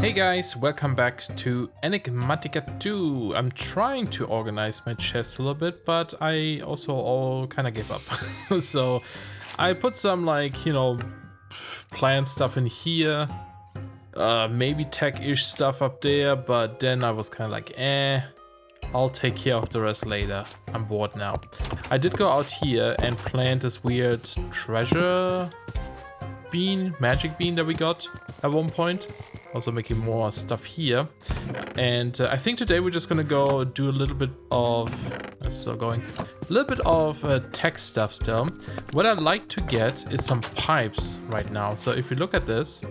Hey guys, welcome back to Enigmatica 2. I'm trying to organize my chest a little bit, but I also all kind of gave up. So I put some plant stuff in here, maybe tech-ish stuff up there, but then I was kind of like, I'll take care of the rest later. I'm bored now. I did go out here and plant this weird treasure magic bean that we got at one point. Also making more stuff here. And I think today we're just gonna go do a little bit of, tech stuff still. What I'd like to get is some pipes right now. So if you look at this,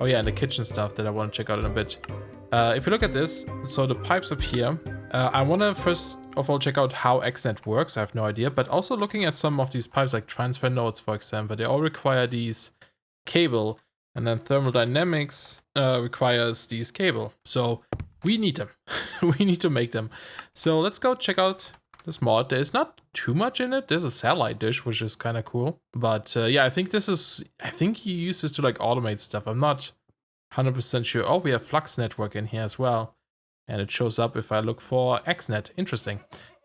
oh yeah, and the kitchen stuff that I want to check out in a bit. If you look at this, so the pipes up here, I want to first of all check out how XNet works. I have no idea, but also looking at some of these pipes like transfer nodes, for example, they all require these cable, and then thermodynamics requires these cable. So we need them. We need to make them. So let's go check out this mod. There's not too much in it. There's a satellite dish, which is kind of cool. But yeah, I think he uses this to like automate stuff. I'm not 100% sure. Oh, we have Flux Network in here as well. And it shows up if I look for XNet. Interesting.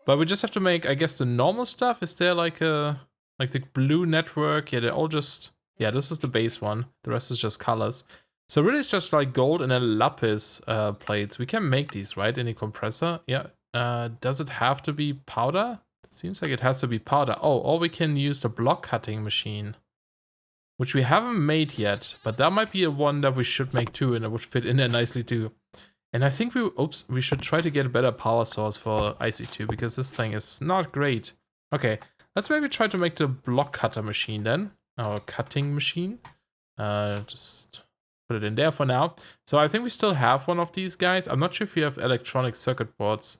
But we just have to make, I guess, the normal stuff. Is there like the blue network? Yeah, they're all just... Yeah, this is the base one. The rest is just colors. So really it's just like gold and then lapis plates. We can make these, right? In a compressor. Yeah. Does it have to be powder? It seems like it has to be powder. Oh, or we can use the block cutting machine, which we haven't made yet. But that might be a one that we should make too, and it would fit in there nicely too. And I think we should try to get a better power source for IC2 because this thing is not great. Okay, let's maybe try to make the block cutter machine then. Our cutting machine. Just put it in there for now. So I think we still have one of these guys. I'm not sure if you have electronic circuit boards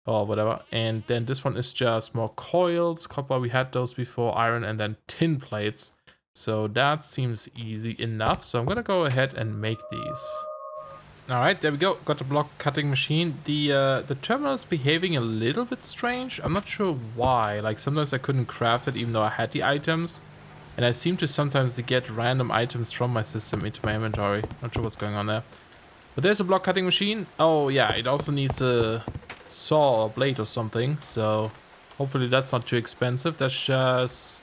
or whatever. And then this one is just more coils, copper. We had those before, iron, and then tin plates. So that seems easy enough. So I'm gonna go ahead and make these. All right, there we go. Got the block cutting machine. The terminal is behaving a little bit strange. I'm not sure why. Like sometimes I couldn't craft it even though I had the items. And I seem to sometimes get random items from my system into my inventory. Not sure what's going on there. But there's a block cutting machine. Oh yeah, it also needs a saw or blade or something. So hopefully that's not too expensive. That's just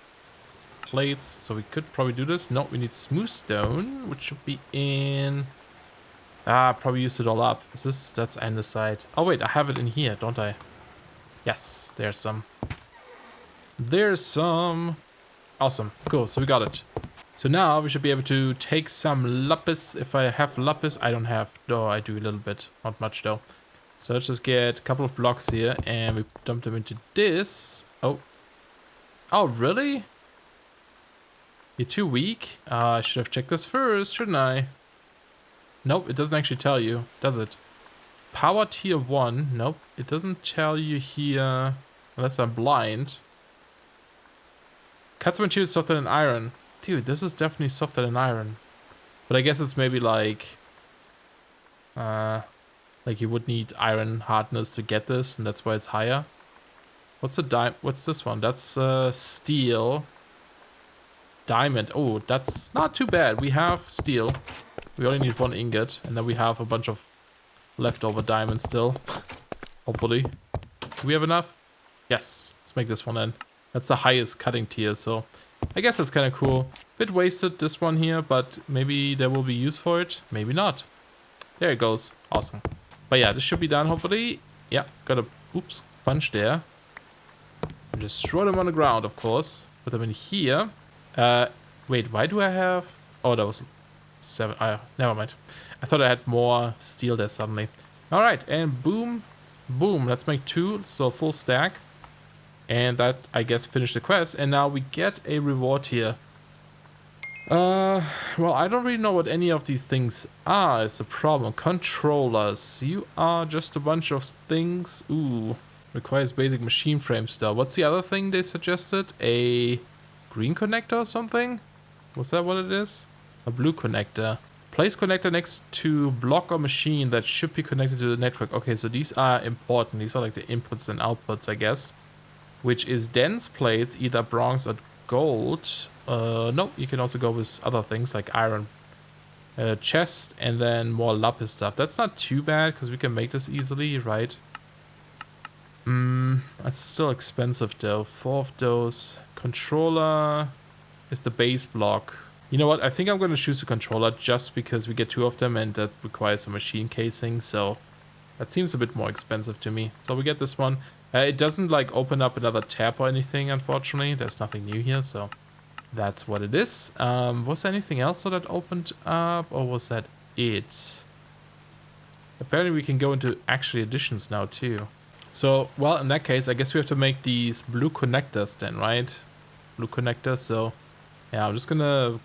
plates. So we could probably do this. No, we need smooth stone, which should be in... probably use it all up. That's andesite. Oh wait, I have it in here, don't I? Yes, there's some. There's some... Awesome, cool, so we got it. So now we should be able to take some lapis. If I have lapis, I don't have. No, I do a little bit, not much though. So let's just get a couple of blocks here and we dump them into this. Oh, really? You're too weak? I should have checked this first, shouldn't I? Nope, it doesn't actually tell you, does it? Power tier 1, nope, it doesn't tell you here, unless I'm blind. Cuts material softer than iron. Dude, this is definitely softer than iron. But I guess it's maybe like you would need iron hardness to get this, and that's why it's higher. What's this one? That's steel. Diamond. Oh, that's not too bad. We have steel. We only need one ingot, and then we have a bunch of leftover diamonds still. Hopefully. Do we have enough? Yes. Let's make this one then. That's the highest cutting tier, so I guess that's kind of cool. Bit wasted, this one here, but maybe there will be use for it. Maybe not. There it goes. Awesome. But yeah, this should be done, hopefully. Yeah, got a bunch there. And just throw them on the ground, of course. Put them in here. Wait, why do I have... Oh, that was 7. Never mind. I thought I had more steel there suddenly. All right, and boom, boom. Let's make 2, so a full stack. And that, I guess, finished the quest. And now we get a reward here. Well, I don't really know what any of these things are. Is the problem. Controllers. You are just a bunch of things. Ooh. Requires basic machine frame still. What's the other thing they suggested? A green connector or something? Was that what it is? A blue connector. Place connector next to block or machine that should be connected to the network. Okay, so these are important. These are like the inputs and outputs, I guess. Which is dense plates, either bronze or gold. No, you can also go with other things like iron. chest, and then more lapis stuff. That's not too bad because we can make this easily, right? That's still expensive though. 4 of those. Controller is the base block. You know what? I think I'm going to choose a controller just because we get 2 of them and that requires a machine casing. So that seems a bit more expensive to me. So we get this one. It doesn't like open up another tab or anything, unfortunately. There's nothing new here, so that's what it is. Was there anything else that opened up, or was that it? Apparently we can go into actually additions now too. So, well, in that case, I guess we have to make these blue connectors then, right? Blue connectors, so yeah, I'm just gonna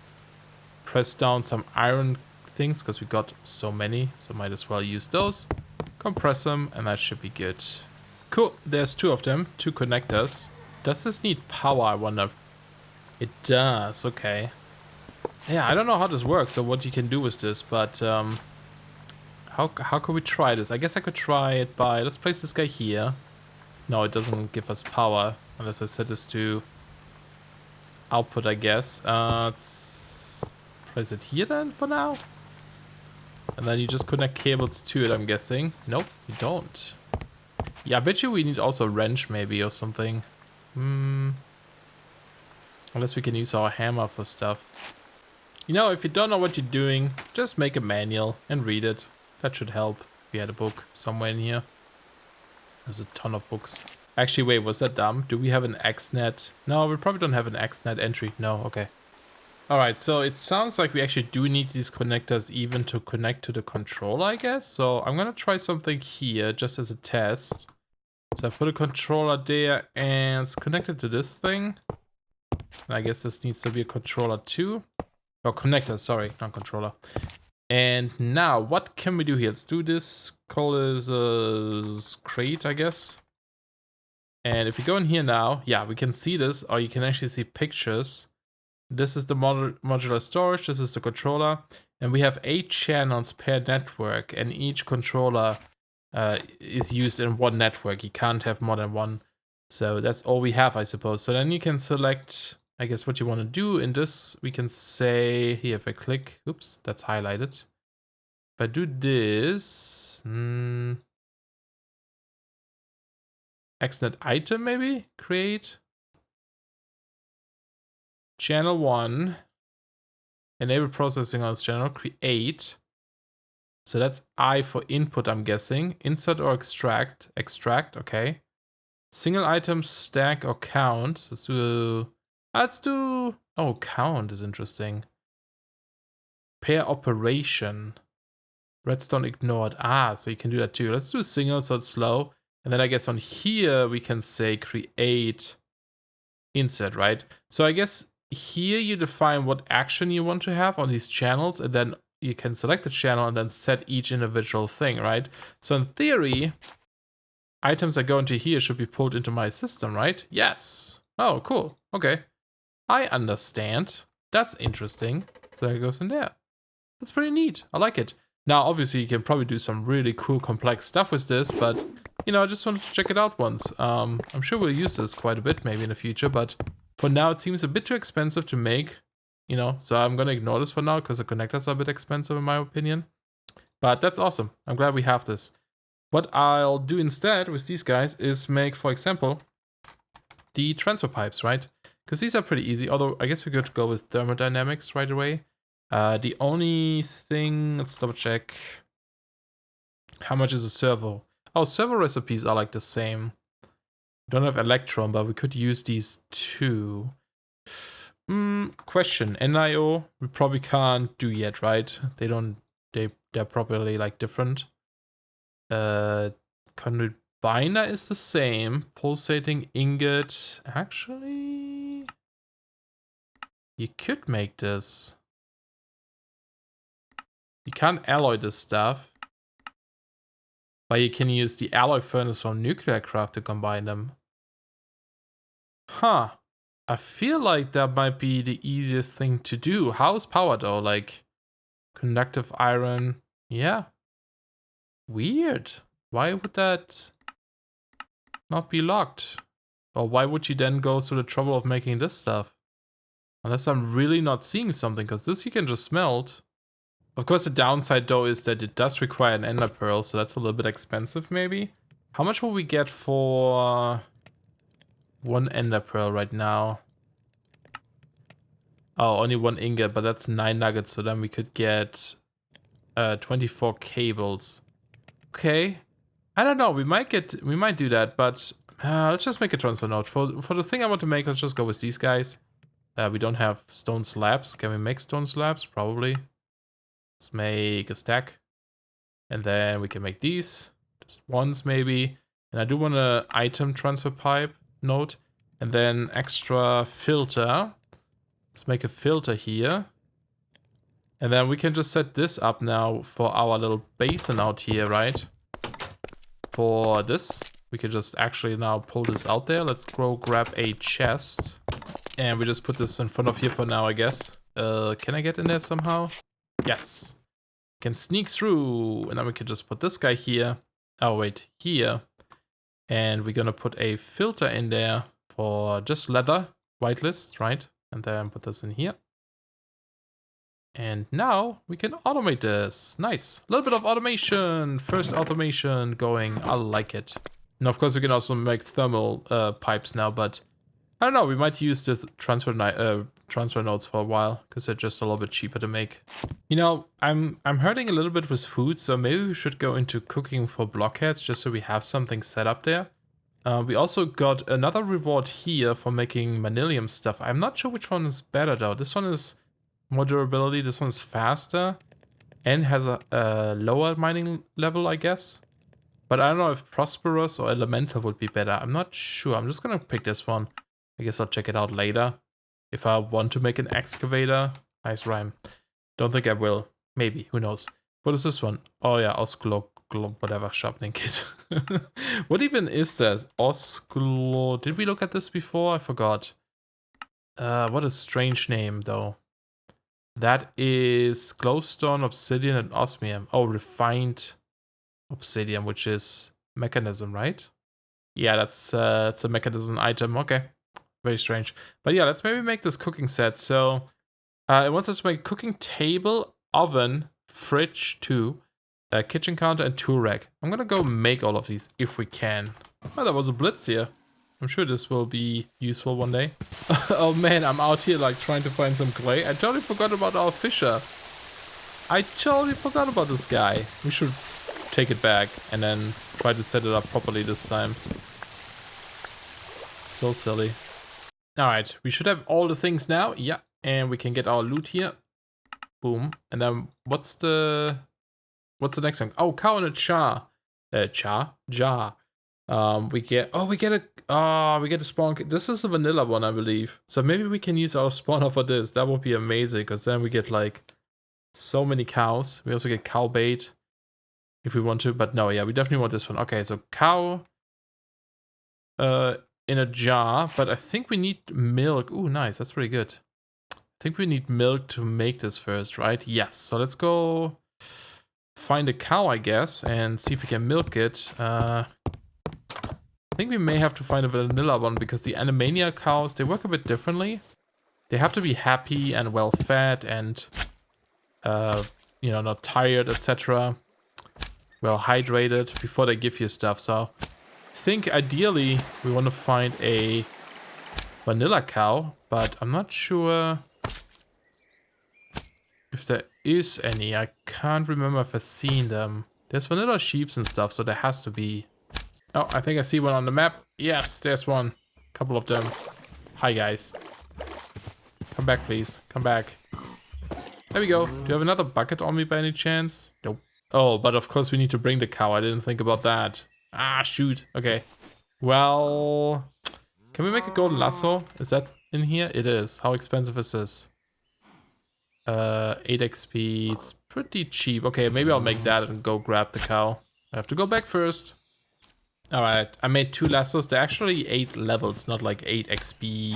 press down some iron things because we got so many, so might as well use those. Compress them, and that should be good. Cool, there's 2 of them, 2 connectors. Does this need power, I wonder? It does, okay. Yeah, I don't know how this works or what you can do with this, but how could we try this? I guess I could try it by, let's place this guy here. No, it doesn't give us power unless I set this to output, I guess. Let's place it here then for now. And then you just connect cables to it, I'm guessing. Nope, you don't. Yeah, I bet you we need also a wrench maybe or something. Unless we can use our hammer for stuff. You know, if you don't know what you're doing, just make a manual and read it. That should help. We had a book somewhere in here. There's a ton of books. Actually, wait, was that dumb? Do we have an XNet? No, we probably don't have an XNet entry. No, okay. Alright, so it sounds like we actually do need these connectors even to connect to the controller, I guess. So I'm gonna try something here just as a test. So I put a controller there and it's connected to this thing. I guess this needs to be a controller too. Oh, connector, sorry, not controller. And now, what can we do here? Let's do this. Call this crate, I guess. And if we go in here now, yeah, we can see this, or you can actually see pictures. This is the modular storage, this is the controller. And we have 8 channels per network, and each controller is used in one network. You can't have more than one. So that's all we have, I suppose. So then you can select, I guess, what you want to do. In this, we can say, here, if I click, oops, that's highlighted. If I do this, XNet item maybe, create. Channel 1, enable processing on this channel, create. So that's I for input, I'm guessing. Insert or extract, okay. Single item, stack, or count. Let's do, oh, count is interesting. Pair operation. Redstone ignored. Ah, so you can do that too. Let's do single so it's slow. And then I guess on here we can say create insert, right? So I guess here you define what action you want to have on these channels, and then you can select the channel and then set each individual thing, right? So in theory, items that go into here should be pulled into my system, right? Yes. Oh, cool. Okay. I understand. That's interesting. So it goes in there. That's pretty neat. I like it. Now, obviously, you can probably do some really cool, complex stuff with this, but, you know, I just wanted to check it out once. I'm sure we'll use this quite a bit maybe in the future, but for now, it seems a bit too expensive to make, you know, so I'm going to ignore this for now because the connectors are a bit expensive in my opinion. But that's awesome. I'm glad we have this. What I'll do instead with these guys is make, for example, the transfer pipes, right? Because these are pretty easy, although I guess we could go with thermodynamics right away. The only thing, let's double check. How much is a servo? Oh, servo recipes are like the same. We don't have electron, but we could use these too. Question, NIO, we probably can't do yet, right? They're probably like different. Conduit binder is the same. Pulsating ingot, actually, you could make this. You can't alloy this stuff, but you can use the alloy furnace from nuclear craft to combine them. Huh. I feel like that might be the easiest thing to do. How's power though? Like, conductive iron. Yeah. Weird. Why would that not be locked? Or why would you then go through the trouble of making this stuff? Unless I'm really not seeing something, because this you can just smelt. Of course, the downside though is that it does require an ender pearl, so that's a little bit expensive maybe. How much will we get for one ender pearl right now? Oh, only one ingot, but that's 9 nuggets, so then we could get 24 cables. Okay. I don't know, we might do that, but let's just make a transfer node. For the thing I want to make, let's just go with these guys. We don't have stone slabs. Can we make stone slabs? Probably. Let's make a stack. And then we can make these. Just once maybe. And I do want an item transfer pipe node. And then extra filter. Let's make a filter here. And then we can just set this up now for our little basin out here, right? For this. We can just actually now pull this out there. Let's go grab a chest. And we just put this in front of here for now, I guess. Can I get in there somehow? Yes. Can sneak through. And then we can just put this guy here. Oh, wait. Here. And we're going to put a filter in there for just leather. Whitelist, right? And then put this in here. And now we can automate this. Nice. A little bit of automation. First automation going. I like it. And of course we can also make thermal pipes now, but I don't know. We might use the transfer nodes for a while because they're just a little bit cheaper to make. You know, I'm hurting a little bit with food, so maybe we should go into cooking for blockheads just so we have something set up there. We also got another reward here for making manilium stuff. I'm not sure which one is better though. This one is more durability. This one's faster and has a lower mining level, I guess. But I don't know if prosperous or elemental would be better. I'm not sure. I'm just gonna pick this one. I guess I'll check it out later. If I want to make an excavator. Nice rhyme. Don't think I will. Maybe. Who knows? What is this one? Oh yeah, Osclo whatever sharpening kit. What even is that? Osclo. Did we look at this before? I forgot. What a strange name though. That is glowstone, obsidian, and osmium. Oh, refined obsidian, which is mechanism, right? Yeah, that's it's a mechanism item. Okay, very strange. But yeah, let's maybe make this cooking set. So it wants us to make cooking table, oven, fridge, 2, kitchen counter, and tool rack. I'm gonna go make all of these if we can. Oh, there was a blitz here. I'm sure this will be useful one day. Oh man, I'm out here like trying to find some clay. I totally forgot about our fisher. I totally forgot about this guy. We should take it back and then try to set it up properly this time. So silly. Alright, we should have all the things now. Yeah, and we can get our loot here. Boom. And then what's the next thing? Oh, cow in a jar. Jar. We get a spawn. This is a vanilla one, I believe. So maybe we can use our spawner for this. That would be amazing because then we get like so many cows. We also get cow bait if we want to, but no, yeah, we definitely want this one. Okay, so cow in a jar, but I think we need milk. Ooh, nice. That's pretty good. I think we need milk to make this first, right? Yes. So let's go find a cow, I guess, and see if we can milk it. I think we may have to find a vanilla one because the Animania cows, they work a bit differently. They have to be happy and well fed and, you know, not tired, etc. Well hydrated before they give you stuff. So I think ideally we want to find a vanilla cow, but I'm not sure if there is any. I can't remember if I've seen them. There's vanilla sheeps and stuff, so there has to be. Oh, I think I see one on the map. Yes, there's one. Couple of them. Hi, guys. Come back, please. Come back. There we go. Do you have another bucket on me by any chance? Nope. Oh, but of course we need to bring the cow. I didn't think about that. Ah, shoot. Okay. Well, can we make a golden lasso? Is that in here? It is. How expensive is this? 8 XP. It's pretty cheap. Okay, maybe I'll make that and go grab the cow. I have to go back first. Alright, I made 2 lassos. They're actually 8 levels, not like 8 XP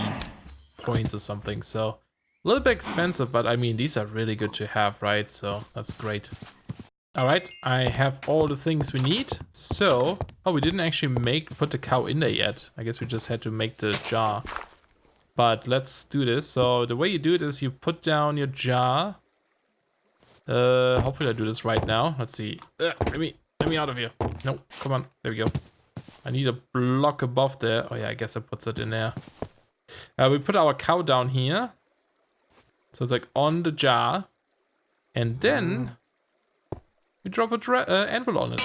points or something. So, a little bit expensive, but I mean, these are really good to have, right? So, that's great. Alright, I have all the things we need. So, oh, we didn't actually put the cow in there yet. I guess we just had to make the jar. But let's do this. So, the way you do it is you put down your jar. Hopefully I do this right now. Let's see. Let me out of here. No, come on. There we go. I need a block above there. Oh yeah, I guess I put it in there. We put our cow down here. So it's like on the jar. And then we drop a anvil on it.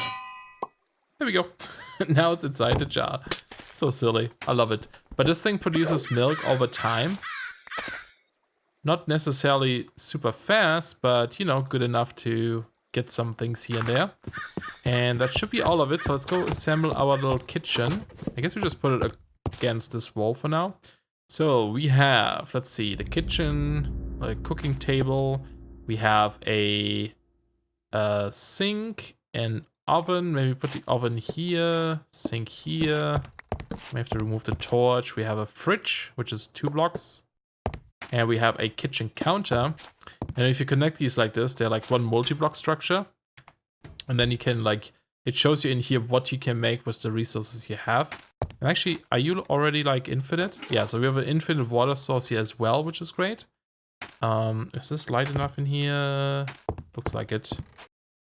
There we go. Now it's inside the jar. So silly. I love it. But this thing produces milk over time. Not necessarily super fast, but, you know, good enough to get some things here and there. And that should be all of it. So let's go assemble our little kitchen. I guess we just put it against this wall for now. So we have, let's see, the kitchen, a cooking table. We have a sink, an oven. Maybe put the oven here, sink here. We have to remove the torch. We have a fridge, which is 2 blocks. And we have a kitchen counter. And if you connect these like this, they're like one multi-block structure. And then you can like, it shows you in here what you can make with the resources you have. And actually, are you already like infinite? Yeah, so we have an infinite water source here as well, which is great. Is this light enough in here? Looks like it.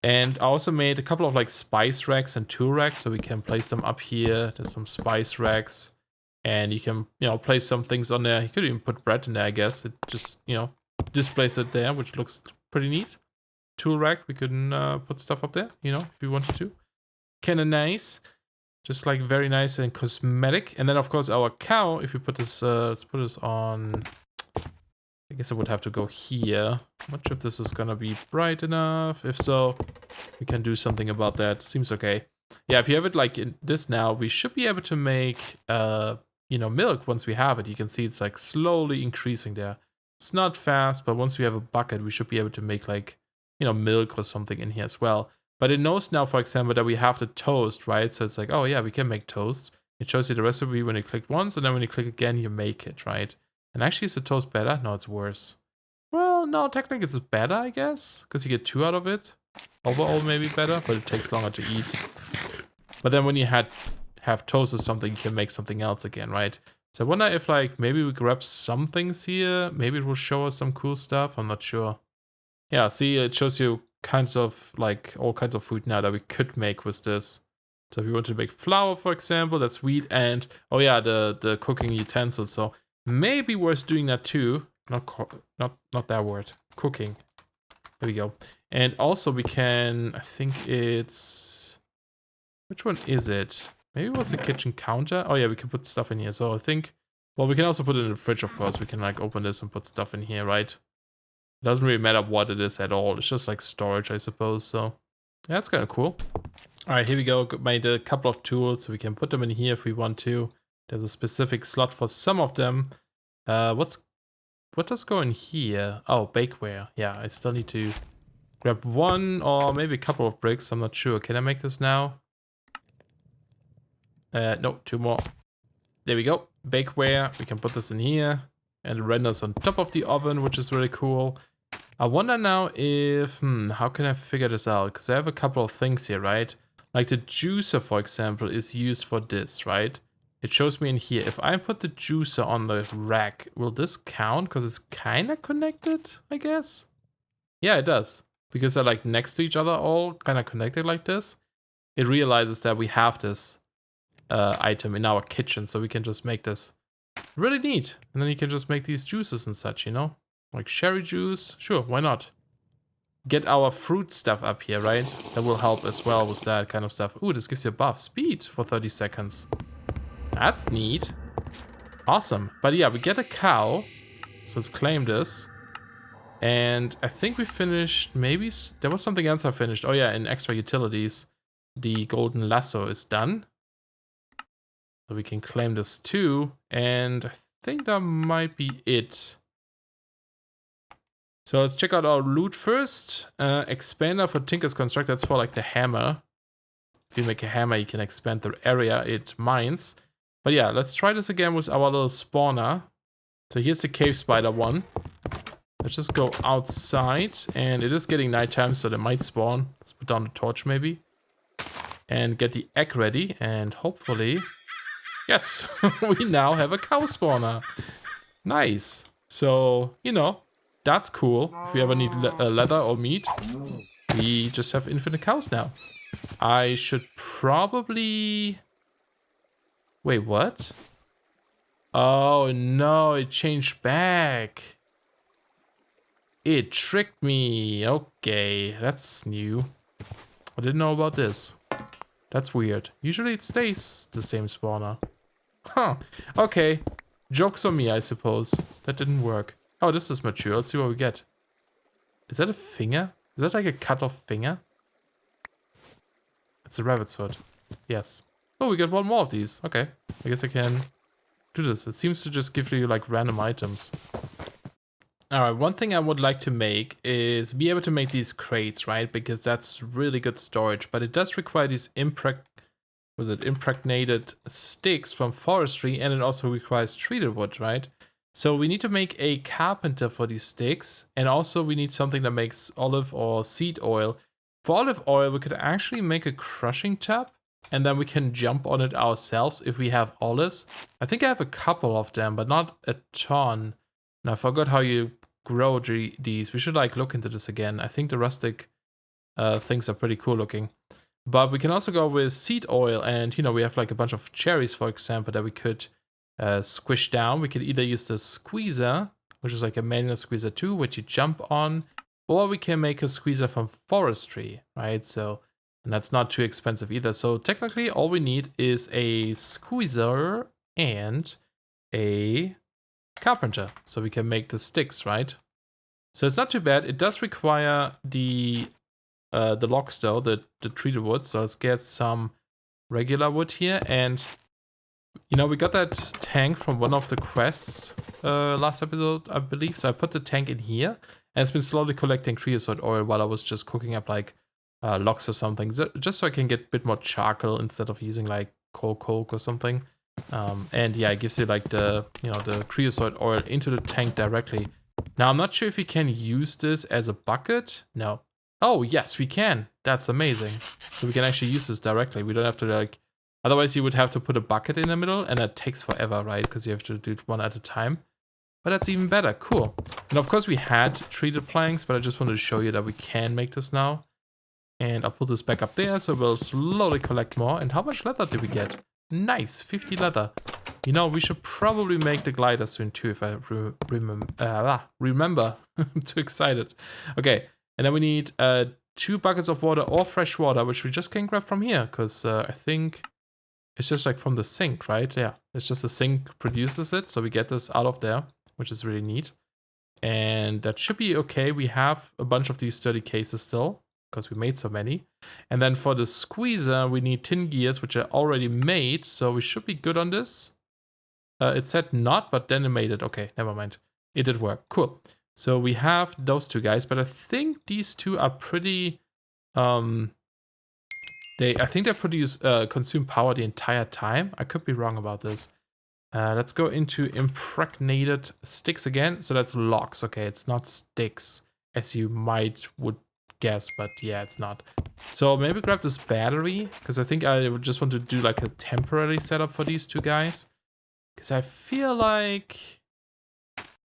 And I also made a couple of like spice racks and tool racks, so we can place them up here. There's some spice racks. And you can, you know, place some things on there. You could even put bread in there, I guess. It just, you know, displays it there, which looks pretty neat. Tool rack, we can put stuff up there, you know, if we wanted to. Kind of nice. Just like very nice and cosmetic. And then, of course, our cow, if we put this, let's put this on, I guess I would have to go here. I'm not sure if this is going to be bright enough. If so, we can do something about that. Seems okay. Yeah, if you have it like in this now, we should be able to make, you know, milk once we have it. You can see it's like slowly increasing there. It's not fast, but once we have a bucket, we should be able to make like, you know, milk or something in here as well. But it knows now, for example, that we have the toast, right? So it's like, oh yeah, we can make toast. It shows you the recipe when you click once, and then when you click again, you make it, right? And actually, is the toast better? No, it's worse. Well, no, technically it's better, I guess, because you get 2 out of it. Overall, maybe better, but it takes longer to eat. But then when you have toast or something, you can make something else again, right? So I wonder if like maybe we grab some things here. Maybe it will show us some cool stuff. I'm not sure. Yeah, see, it shows you kinds of like all kinds of food now that we could make with this. So if you want to make flour, for example, that's wheat, and oh yeah, the cooking utensils. So maybe worth doing that too. Not that word. Cooking. There we go. And also we can, I think it's, which one is it? Maybe it was a kitchen counter. Oh yeah, we can put stuff in here. So I think, well, we can also put it in the fridge, of course. We can like open this and put stuff in here, right? It doesn't really matter what it is at all. It's just like storage, I suppose. So yeah, that's kind of cool. All right, here we go. Made a couple of tools, so we can put them in here if we want to. There's a specific slot for some of them. What does go in here? Oh, bakeware. Yeah, I still need to grab 1 or maybe a couple of bricks. I'm not sure. Can I make this now? No, 2 more. There we go. Bakeware. We can put this in here. And it renders on top of the oven, which is really cool. I wonder now if, how can I figure this out? Because I have a couple of things here, right? Like the juicer, for example, is used for this, right? It shows me in here. If I put the juicer on the rack, will this count? Because it's kind of connected, I guess. Yeah, it does. Because they're like next to each other, all kind of connected like this. It realizes that we have this item in our kitchen, so we can just make this. Really neat. And then you can just make these juices and such, you know? Like cherry juice. Sure, why not? Get our fruit stuff up here, right? That will help as well with that kind of stuff. Ooh, this gives you a buff. Speed for 30 seconds. That's neat. Awesome. But yeah, we get a cow. So let's claim this. And I think we finished, maybe, there was something else I finished. Oh yeah, in extra utilities, the golden lasso is done. So we can claim this too. And I think that might be it. So let's check out our loot first. Expander for Tinker's Construct, that's for like the hammer. If you make a hammer, you can expand the area it mines. But yeah, let's try this again with our little spawner. So here's the cave spider one. Let's just go outside, and it is getting nighttime, so they might spawn. Let's put down the torch maybe. And get the egg ready, and hopefully... Yes, we now have a cow spawner. Nice. So, you know, that's cool. If we ever need leather or meat, we just have infinite cows now. I should probably... Wait, what? Oh no, it changed back. It tricked me. Okay, that's new. I didn't know about this. That's weird. Usually it stays the same spawner. Huh. Okay. Joke's on me, I suppose. That didn't work. Oh, this is mature. Let's see what we get. Is that a finger? Is that like a cut-off finger? It's a rabbit's foot. Yes. Oh, we got one more of these. Okay. I guess I can do this. It seems to just give you like random items. Alright, one thing I would like to make is be able to make these crates, right? Because that's really good storage. But it does require these impregnated sticks from forestry, and it also requires treated wood, right? So we need to make a carpenter for these sticks, and also we need something that makes olive or seed oil. For olive oil, we could actually make a crushing tub, and then we can jump on it ourselves if we have olives. I think I have a couple of them, but not a ton. And I forgot how you grow these. We should like look into this again. I think the rustic things are pretty cool looking. But we can also go with seed oil, and you know, we have like a bunch of cherries, for example, that we could squish down. We could either use the squeezer, which is like a manual squeezer too, which you jump on, or we can make a squeezer from forestry, right? So, and that's not too expensive either. So technically all we need is a squeezer and a carpenter, so we can make the sticks, right? So it's not too bad. It does require the logs though, the treated wood. So let's get some regular wood here. And you know, we got that tank from one of the quests last episode, I believe. So I put the tank in here, and it's been slowly collecting creosote oil while I was just cooking up like logs or something, just so I can get a bit more charcoal instead of using like coke or something. And yeah, it gives you like the, you know, the creosote oil into the tank directly. Now I'm not sure if we can use this as a bucket. No. Oh yes, we can. That's amazing. So we can actually use this directly. We don't have to like, otherwise you would have to put a bucket in the middle, and that takes forever, right? Because you have to do it one at a time. But that's even better. Cool. And of course we had treated planks, but I just wanted to show you that we can make this now. And I'll put this back up there, so we'll slowly collect more. And how much leather did we get? Nice, 50 leather. You know, we should probably make the glider soon too, if I remember. I'm too excited. Okay, and then we need 2 buckets of water or fresh water, which we just can grab from here, because I think it's just like from the sink, right? Yeah, it's just the sink produces it, so we get this out of there, which is really neat. And that should be okay. We have a bunch of these sturdy cases still, because we made so many. And then for the squeezer, we need tin gears, which are already made, so we should be good on this. It said not, but then it made it. Okay, never mind. It did work. Cool. So we have those 2 guys, but I think these 2 are pretty... I think they produce consume power the entire time. I could be wrong about this. Let's go into impregnated sticks again. So that's logs. Okay, it's not sticks, as you would guess, but yeah, it's not. So maybe grab this battery, because I think I would just want to do like a temporary setup for these 2 guys, because I feel like,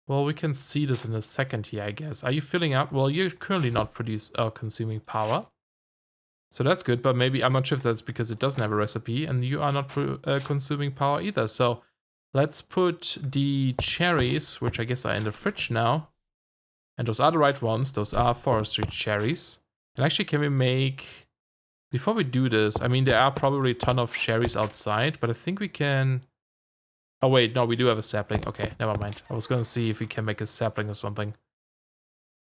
well, we can see this in a second here, I guess. Are you filling up? Well, you're currently not consuming power, so that's good. But maybe, I'm not sure if that's because it doesn't have a recipe and you are not consuming power either. So let's put the cherries, which I guess are in the fridge now. And those are the right ones. Those are forestry cherries. And actually, can we make... Before we do this, I mean, there are probably a ton of cherries outside, but I think we can... Oh, wait, no, we do have a sapling. Okay, never mind. I was going to see if we can make a sapling or something.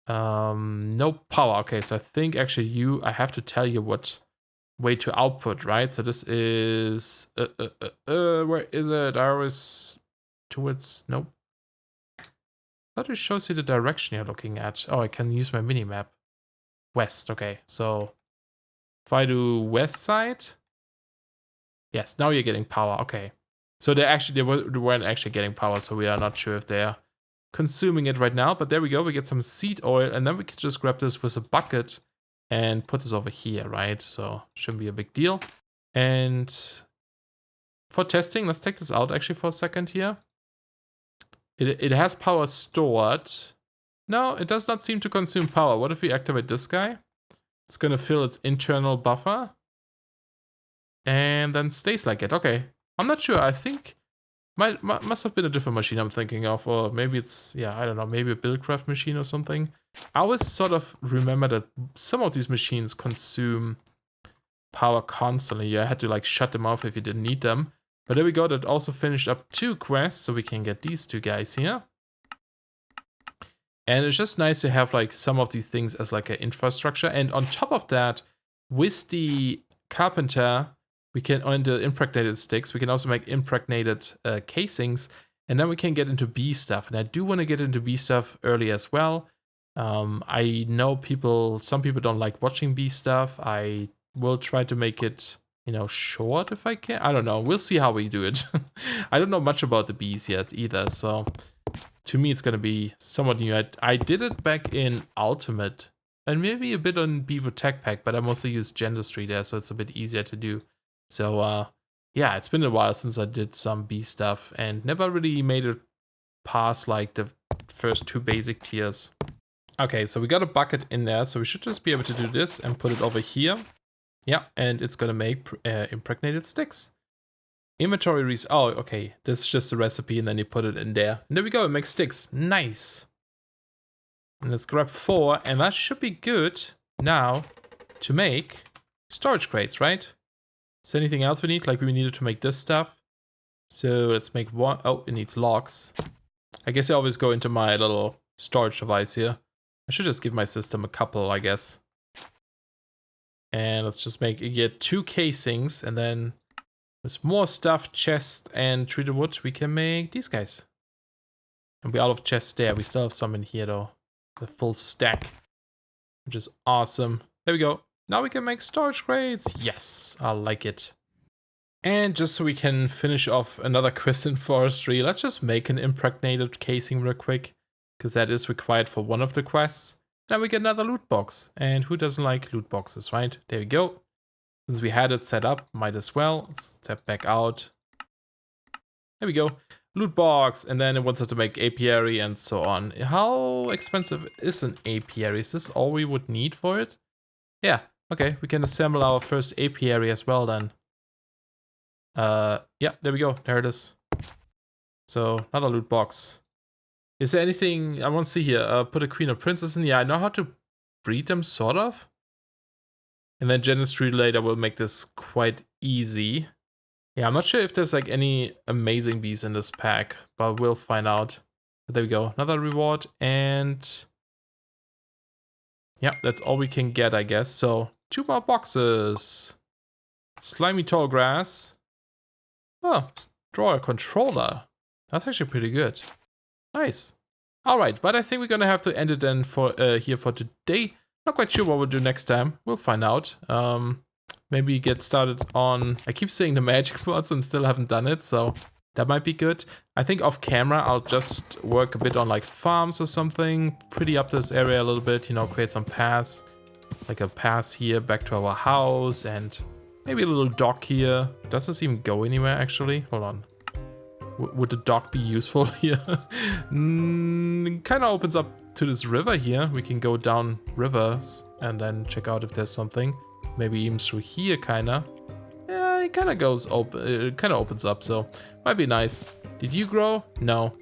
No power. Okay, so I think actually I have to tell you what way to output, right? So this is... where is it? I was towards... Nope. I thought it shows you the direction you're looking at. Oh, I can use my mini-map. West, okay. So if I do west side, yes, now you're getting power. Okay. So they weren't actually getting power, so we are not sure if they're consuming it right now. But there we go. We get some seed oil, and then we can just grab this with a bucket and put this over here, right? So shouldn't be a big deal. And for testing, let's take this out actually for a second here. It has power stored. No, it does not seem to consume power. What if we activate this guy? It's gonna fill its internal buffer. And then stays like it. Okay. I'm not sure. I think must have been a different machine I'm thinking of. Or maybe it's, yeah, I don't know. Maybe a Buildcraft machine or something. I always sort of remember that some of these machines consume power constantly. You had to like shut them off if you didn't need them. But there we go. That also finished up 2 quests. So we can get these 2 guys here. And it's just nice to have like some of these things as like an infrastructure. And on top of that, with the carpenter, we can, on the impregnated sticks, we can also make impregnated casings. And then we can get into bee stuff. And I do want to get into bee stuff early as well. I know some people don't like watching bee stuff. I will try to make it, you know, short if I can. I don't know. We'll see how we do it. I don't know much about the bees yet either. So to me, it's going to be somewhat new. I did it back in Ultimate and maybe a bit on Beaver Tech Pack, but I mostly use Gendustry there, so it's a bit easier to do. So, yeah, it's been a while since I did some bee stuff and never really made it past like the first 2 basic tiers. Okay, so we got a bucket in there, so we should just be able to do this and put it over here. Yeah, and it's going to make impregnated sticks. Inventory oh, okay. This is just a recipe and then you put it in there. And there we go, it makes sticks. Nice. And let's grab 4, and that should be good now to make storage crates, right? Is there anything else we need? Like we needed to make this stuff. So let's make 1. Oh, it needs logs. I guess I always go into my little storage device here. I should just give my system a couple, I guess. And let's just get 2 casings, and then with more stuff, chest and treated wood, we can make these guys. And we're out of chests there. We still have some in here though. The full stack, which is awesome. There we go. Now we can make storage crates. Yes, I like it. And just so we can finish off another quest in forestry, let's just make an impregnated casing real quick, because that is required for one of the quests. Then we get another loot box. And who doesn't like loot boxes, right? There we go. Since we had it set up, might as well. Step back out. There we go. Loot box. And then it wants us to make apiary and so on. How expensive is an apiary? Is this all we would need for it? Yeah. Okay. We can assemble our first apiary as well then. Yeah. There we go. There it is. So another loot box. Is there anything I want to see here? Put a queen or princess in. Yeah, I know how to breed them, sort of. And then Gendustry later will make this quite easy. Yeah, I'm not sure if there's like any amazing bees in this pack, but we'll find out. But there we go, another reward, and yeah, that's all we can get, I guess. So 2 more boxes. Slimy tall grass. Oh, draw a controller. That's actually pretty good. Nice. All right, but I think we're gonna have to end it then for here for today. Not quite sure what we'll do next time. We'll find out. Maybe get started on... I keep saying the magic mods and still haven't done it, so that might be good. I think off camera, I'll just work a bit on like farms or something. Pretty up this area a little bit, you know, create some paths. Like a path here back to our house and maybe a little dock here. Does this even go anywhere, actually? Hold on. Would the dock be useful here? Kind of opens up to this river here. We can go down rivers and then check out if there's something. Maybe even through here, kind of. Yeah, it kind of goes open. It kind of opens up, so might be nice. Did you grow? No.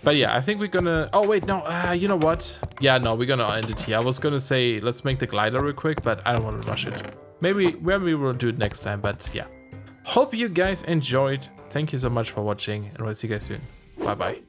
But yeah, I think we're gonna... Oh, wait, no. You know what? Yeah, no, we're gonna end it here. I was gonna say, let's make the glider real quick, but I don't want to rush it. Maybe we will do it next time, but yeah. Hope you guys enjoyed. Thank you so much for watching, and we'll see you guys soon. Bye-bye.